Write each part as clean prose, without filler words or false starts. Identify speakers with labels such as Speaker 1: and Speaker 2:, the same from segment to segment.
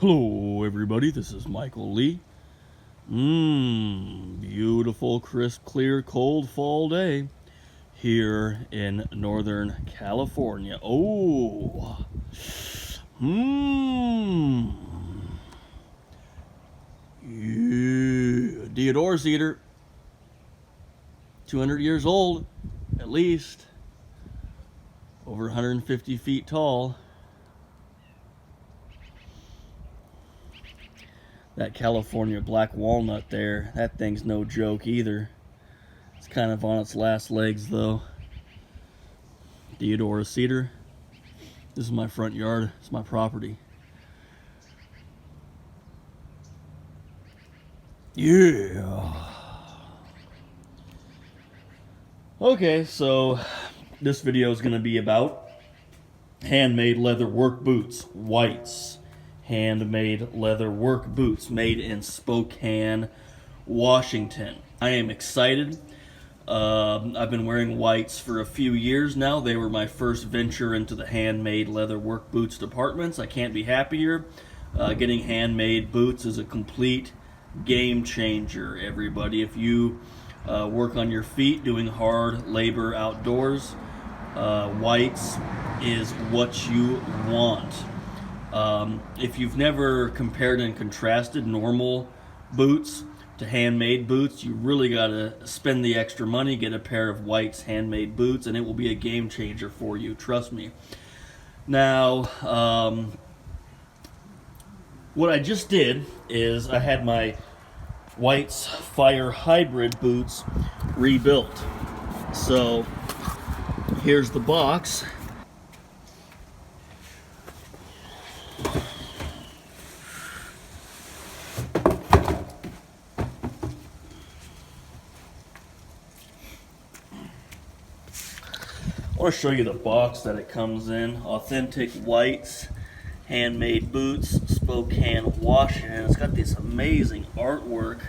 Speaker 1: Hello everybody, this is Michael Lee. Beautiful, crisp, clear, cold fall day here in Northern California. Yeah. Deodora cedar, 200 years old, at least, over 150 feet tall. That California black walnut there, that thing's no joke either. It's kind of on its last legs though. Deodora cedar. This is my front yard, it's my property. Yeah. Okay, so this video is going to be about handmade leather work boots, whites. Handmade leather work boots made in Spokane, Washington. I am excited. I've been wearing whites for a few years now. They were my first venture into the handmade leather work boots departments. I can't be happier. Getting handmade boots is a complete game changer, everybody. If you work on your feet doing hard labor outdoors, whites is what you want. If you've never compared and contrasted normal boots to handmade boots, you really got to spend the extra money, get a pair of whites handmade boots, and it will be a game changer for you, trust me. Now, what I just did is I had my whites fire hybrid boots rebuilt. So here's the box. I want to show you the box that it comes in. Authentic whites, handmade boots, Spokane, Washington. It's got this amazing artwork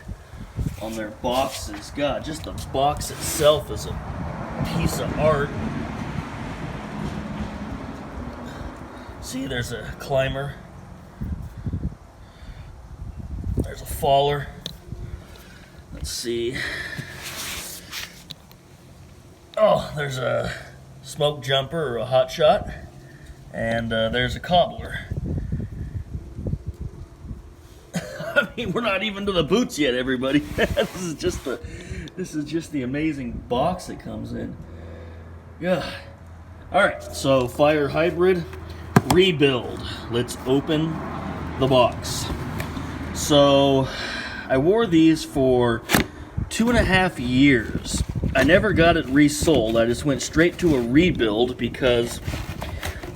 Speaker 1: on their boxes. God, just the box itself is a piece of art. See, there's a climber. There's a faller. Let's see. Oh, there's a smoke jumper or a hot shot, and there's a cobbler. I mean, we're not even to the boots yet, everybody. This is just the amazing box that comes in. Yeah. All right, so fire hybrid rebuild. Let's open the box. So I wore these for 2.5 years. I never got it resold. I just went straight to a rebuild because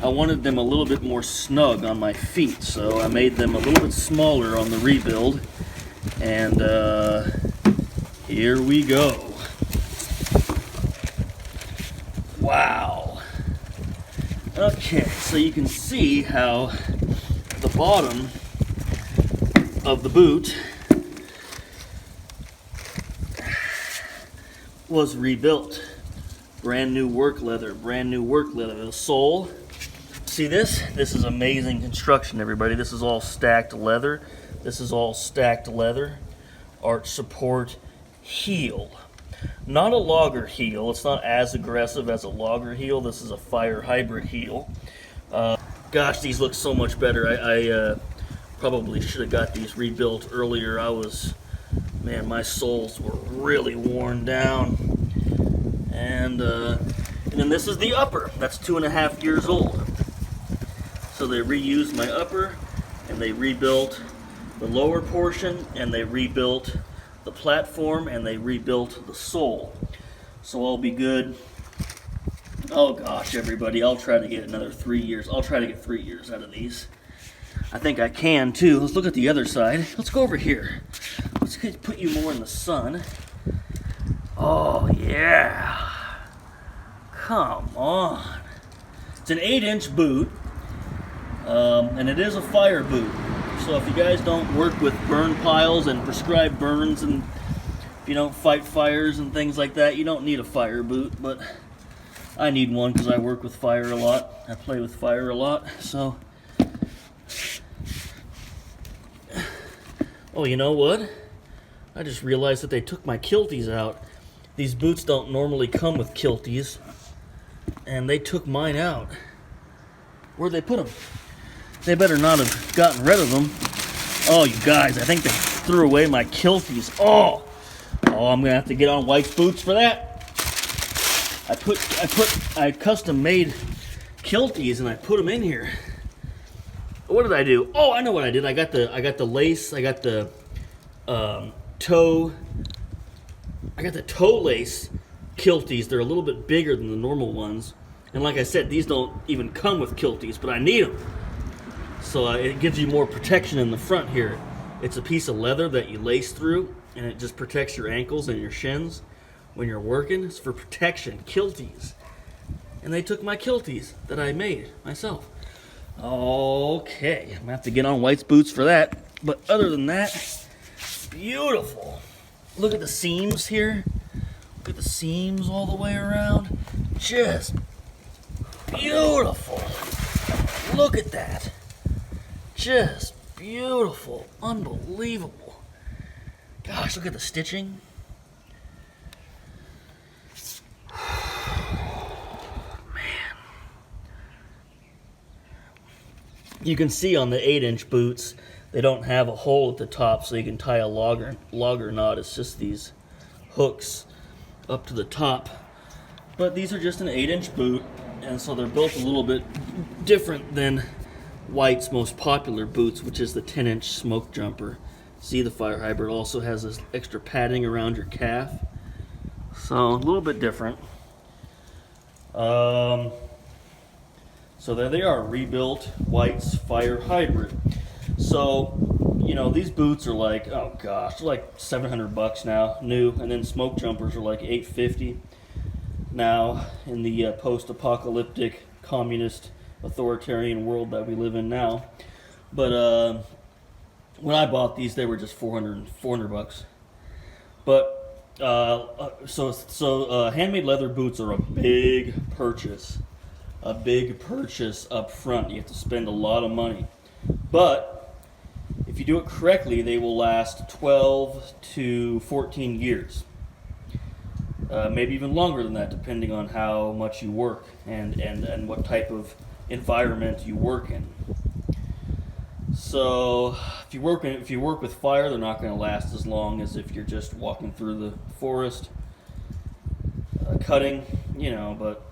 Speaker 1: I wanted them a little bit more snug on my feet. So I made them a little bit smaller on the rebuild. And here we go. Wow. Okay, so you can see how the bottom of the boot was rebuilt. Brand new work leather, brand new work leather. The sole, see this? This is amazing construction, everybody. This is all stacked leather. This is all stacked leather. Arch support heel. Not a logger heel. It's not as aggressive as a logger heel. This is a fire hybrid heel. Gosh, these look so much better. I probably should have got these rebuilt earlier. Man, my soles were really worn down. And then this is the upper. That's 2.5 years old. So they reused my upper, and they rebuilt the lower portion, and they rebuilt the platform, and they rebuilt the sole. So I'll be good. Oh gosh, everybody, I'll try to get another 3 years. I'll try to get 3 years out of these. I think I can too. Let's look at the other side. Let's go over here. Let's put you more in the sun. Oh yeah. Come on. It's an 8-inch boot. And it is a fire boot. So if you guys don't work with burn piles and prescribed burns, and if you don't fight fires and things like that, you don't need a fire boot. But I need one because I work with fire a lot. I play with fire a lot. So Oh, you know what? I just realized that they took my kilties out. These boots don't normally come with kilties, and they took mine out. Where'd they put them? They better not have gotten rid of them. Oh, you guys, I think they threw away my kilties. Oh, I'm gonna have to get on White's boots for that. I custom made kilties and I put them in here. What did I do? Oh, I know what I did. I got the lace. I got the toe. I got the toe lace kilties. They're a little bit bigger than the normal ones. And like I said, these don't even come with kilties, but I need them. So it gives you more protection in the front here. It's a piece of leather that you lace through, and it just protects your ankles and your shins when you're working. It's for protection, kilties. And they took my kilties that I made myself. Okay, I'm gonna have to get on White's boots for that. But other than that, beautiful. Look at the seams here. Look at the seams all the way around. Just beautiful. Look at that. Just beautiful. Unbelievable. Gosh, look at the stitching. Man. You can see on the 8-inch boots, they don't have a hole at the top so you can tie a logger knot. It's just these hooks up to the top. But these are just an 8-inch boot, and so they're built a little bit different than White's most popular boots, which is the 10-inch Smokejumper. See, the fire hybrid also has this extra padding around your calf. So a little bit different. So there they are, rebuilt White's fire hybrid. So, you know, these boots are like, oh gosh, they're like $700 now, new, and then Smokejumpers are like $850 now in the post-apocalyptic communist authoritarian world that we live in now. But when I bought these, they were just $400. But handmade leather boots are a big purchase up front. You have to spend a lot of money, but if you do it correctly, they will last 12 to 14 years. Maybe even longer than that, depending on how much you work and what type of environment you work in. So if you work with fire, they're not going to last as long as if you're just walking through the forest, cutting, you know. But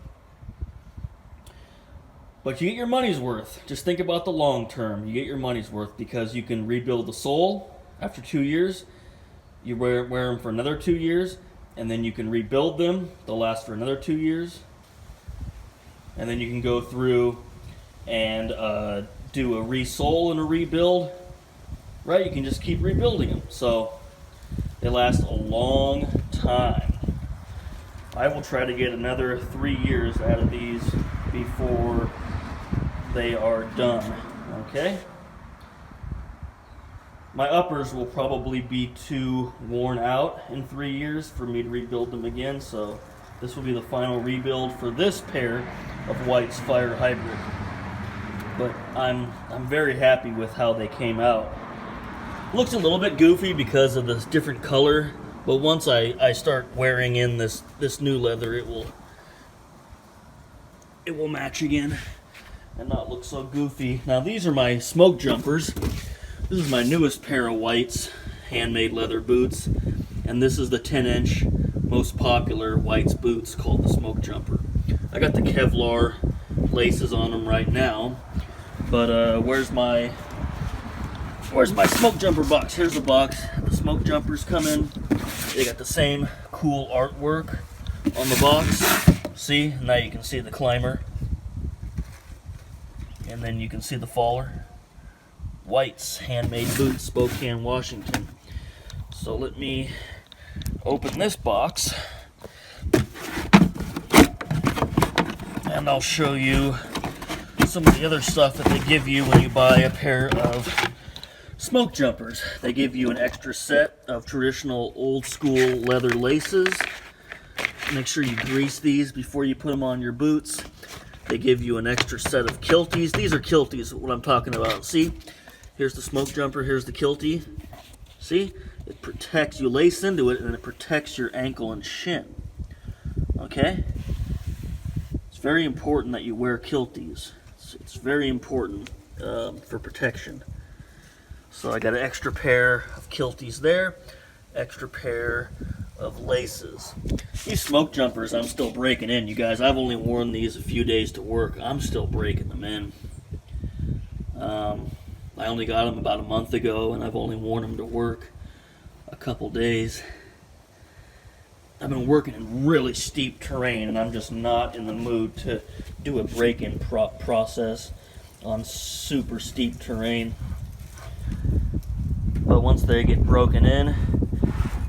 Speaker 1: you get your money's worth. Just think about the long term. You get your money's worth because you can rebuild the sole after 2 years. You wear them for another 2 years, and then you can rebuild them. They'll last for another 2 years. And then you can go through and do a resole and a rebuild. Right? You can just keep rebuilding them. So they last a long time. I will try to get another 3 years out of these before they are done. Okay? My uppers will probably be too worn out in 3 years for me to rebuild them again, so this will be the final rebuild for this pair of White's Fire Hybrid. But I'm very happy with how they came out. Looks a little bit goofy because of this different color, but once I start wearing in this new leather, it will match again and not look so goofy. Now these are my Smokejumpers. This is my newest pair of White's handmade leather boots, and this is the 10-inch most popular White's boots called the Smokejumper. I got the Kevlar laces on them right now, but where's my Smokejumper box? Here's the box. The Smokejumpers come in. They got the same cool artwork on the box. See? Now you can see the climber. And then you can see the faller. White's handmade boots, Spokane, Washington. So let me open this box, and I'll show you some of the other stuff that they give you when you buy a pair of Smokejumpers. They give you an extra set of traditional old school leather laces. Make sure you grease these before you put them on your boots. They give you an extra set of kilties. These are kilties, what I'm talking about. See? Here's the Smokejumper, here's the kiltie. See? It protects, you lace into it and it protects your ankle and shin. Okay? It's very important that you wear kilties. It's very important for protection. So I got an extra pair of kilties there, extra pair of laces. These smoke jumpers I'm still breaking in, you guys. I've only worn these a few days to work. I'm still breaking them in. I only got them about a month ago, and I've only worn them to work a couple days. I've been working in really steep terrain, and I'm just not in the mood to do a break-in process on super steep terrain. But once they get broken in,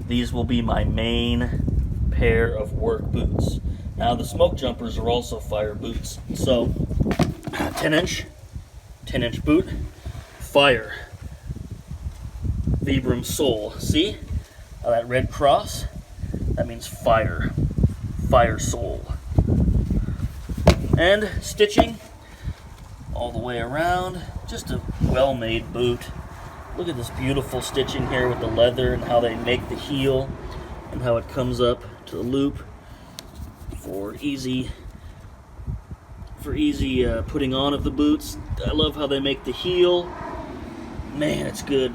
Speaker 1: these will be my main pair of work boots. Now the smoke jumpers are also fire boots. So 10 inch boot, fire, Vibram sole. See how that red cross? That means fire, fire sole. And stitching all the way around, just a well-made boot. Look at this beautiful stitching here with the leather and how they make the heel and how it comes up to the loop for easy putting on of the boots. I love how they make the heel. Man, it's good.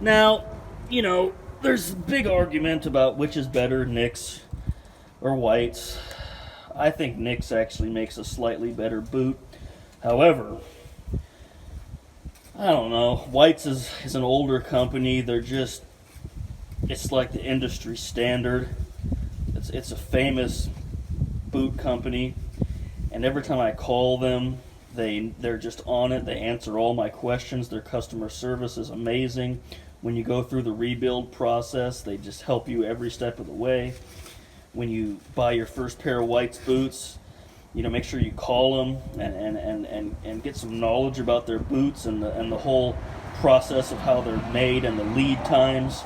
Speaker 1: Now, you know, there's a big argument about which is better, Nicks or Whites. I think Nicks actually makes a slightly better boot. However, I don't know. Whites is an older company. They're just, it's like the industry standard. It's a famous boot company, and every time I call them, they're just on it. They answer all my questions. Their customer service is amazing. When you go through the rebuild process, they just help you every step of the way. When you buy your first pair of Whites boots, you know, make sure you call them and get some knowledge about their boots and the whole process of how they're made and the lead times.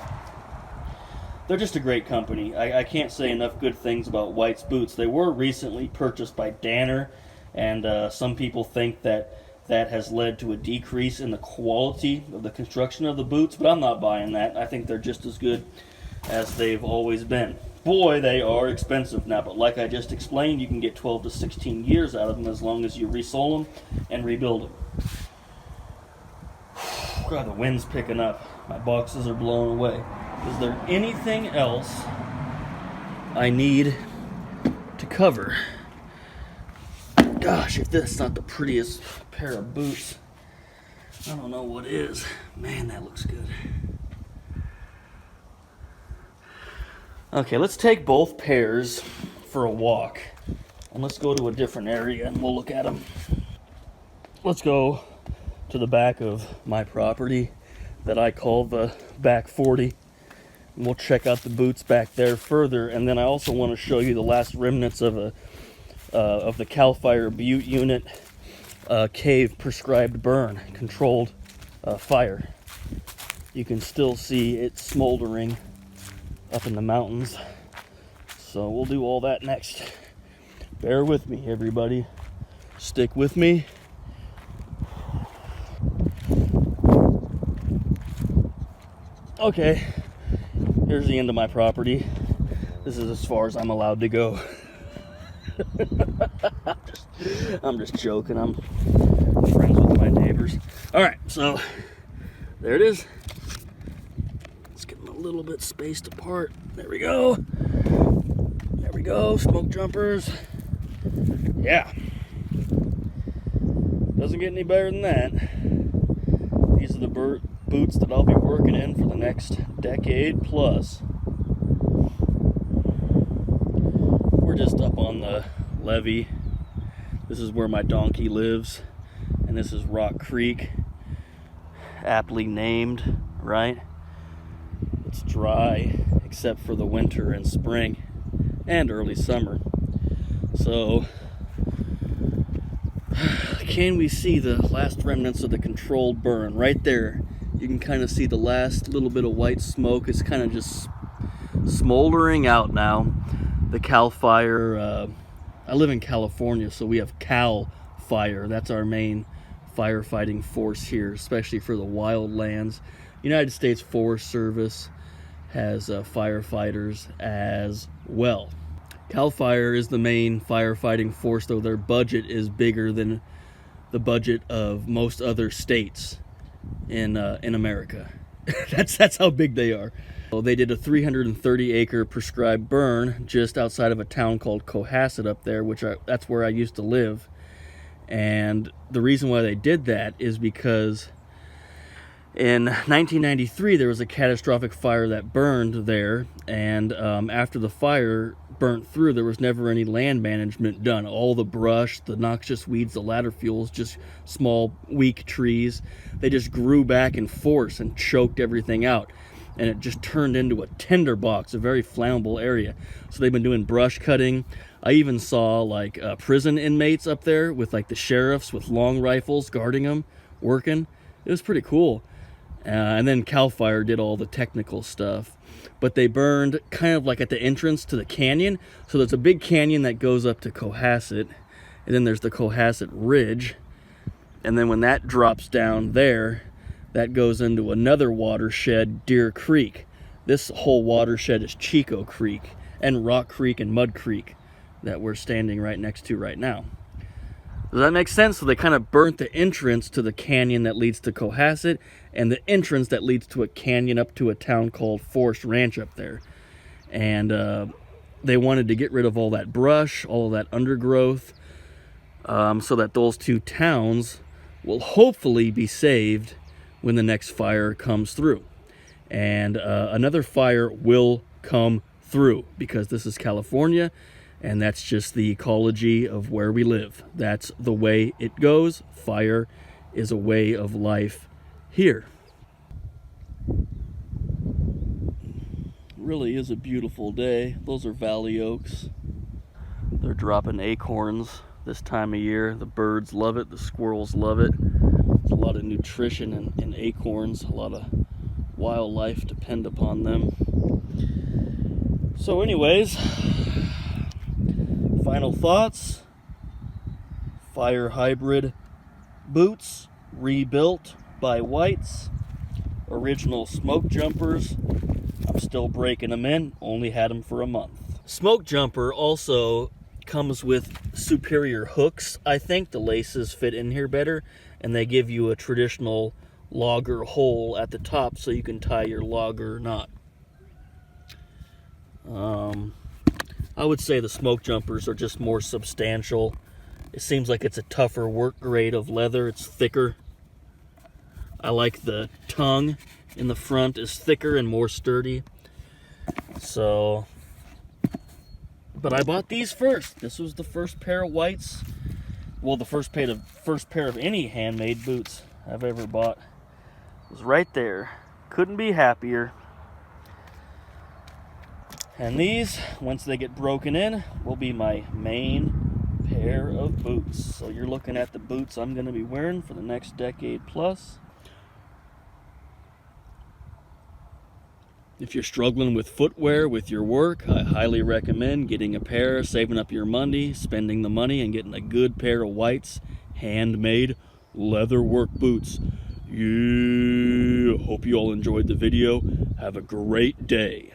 Speaker 1: They're just a great company. I can't say enough good things about White's boots. They were recently purchased by Danner, and some people think that has led to a decrease in the quality of the construction of the boots, but I'm not buying that. I think they're just as good as they've always been. Boy, they are expensive now, but like I just explained, you can get 12 to 16 years out of them as long as you resole them and rebuild them. God, the wind's picking up. My boxes are blown away. Is there anything else I need to cover? Gosh, if that's not the prettiest pair of boots, I don't know what is. Man, that looks good. Okay, let's take both pairs for a walk. And let's go to a different area and we'll look at them. Let's go to the back of my property that I call the back 40. And we'll check out the boots back there further. And then I also want to show you the last remnants of the CAL FIRE Butte unit cave prescribed burn, controlled fire. You can still see it smoldering up in the mountains. So we'll do all that next. Bear with me, everybody. Stick with me. Okay, here's the end of my property. This is as far as I'm allowed to go. I'm just joking. I'm friends with my neighbors. All right, so there it is. Let's get them a little bit spaced apart. There we go. There we go. Smoke jumpers. Yeah. Doesn't get any better than that. These are the boots that I'll be working in for the next decade plus. We're just up on the levee. This is where my donkey lives, and this is Rock Creek, aptly named, right? It's dry except for the winter and spring and early summer. So can we see the last remnants of the controlled burn right there? You can kind of see the last little bit of white smoke. It's kind of just smoldering out now. The CAL FIRE, I live in California, so we have CAL FIRE. That's our main firefighting force here, especially for the wildlands. United States Forest Service has firefighters as well. CAL FIRE is the main firefighting force, though their budget is bigger than the budget of most other states in America. that's how big they are. So they did a 330-acre prescribed burn just outside of a town called Cohasset up there, that's where I used to live. And the reason why they did that is because in 1993 there was a catastrophic fire that burned there, and after the fire burnt through, there was never any land management done. All the brush, the noxious weeds, the ladder fuels, just small weak trees, they just grew back in force and choked everything out, and it just turned into a tinderbox, a very flammable area. So they've been doing brush cutting. I even saw like prison inmates up there with like the sheriffs with long rifles guarding them, working. It was pretty cool. And then CAL FIRE did all the technical stuff. But they burned kind of like at the entrance to the canyon. So there's a big canyon that goes up to Cohasset, and then there's the Cohasset Ridge. And then when that drops down there, that goes into another watershed, Deer Creek. This whole watershed is Chico Creek and Rock Creek and Mud Creek that we're standing right next to right now. Does that make sense? So they kind of burnt the entrance to the canyon that leads to Cohasset, and the entrance that leads to a canyon up to a town called Forest Ranch up there. And they wanted to get rid of all that brush, all of that undergrowth, so that those two towns will hopefully be saved when the next fire comes through. And another fire will come through, because this is California, and that's just the ecology of where we live. That's the way it goes. Fire is a way of life here. Really is a beautiful day. Those are valley oaks. They're dropping acorns this time of year. The birds love it. The squirrels love it. There's a lot of nutrition in acorns. A lot of wildlife depend upon them. So anyways, final thoughts. Fire hybrid boots, rebuilt by Whites. Original Smokejumpers. I'm still breaking them in. Only had them for a month. Smokejumper also comes with superior hooks. I think the laces fit in here better, and they give you a traditional logger hole at the top so you can tie your logger knot. I would say the Smokejumpers are just more substantial. It seems like it's a tougher work grade of leather. It's thicker. I like the tongue in the front is thicker and more sturdy. So, but I bought these first. This was the first pair of Whites. Well, the first pair of any handmade boots I've ever bought. It was right there. Couldn't be happier. And these, once they get broken in, will be my main pair of boots. So you're looking at the boots I'm going to be wearing for the next decade plus. If you're struggling with footwear with your work, I highly recommend getting a pair, saving up your money, spending the money, and getting a good pair of Whites handmade leather work boots. Yeah, hope you all enjoyed the video. Have a great day.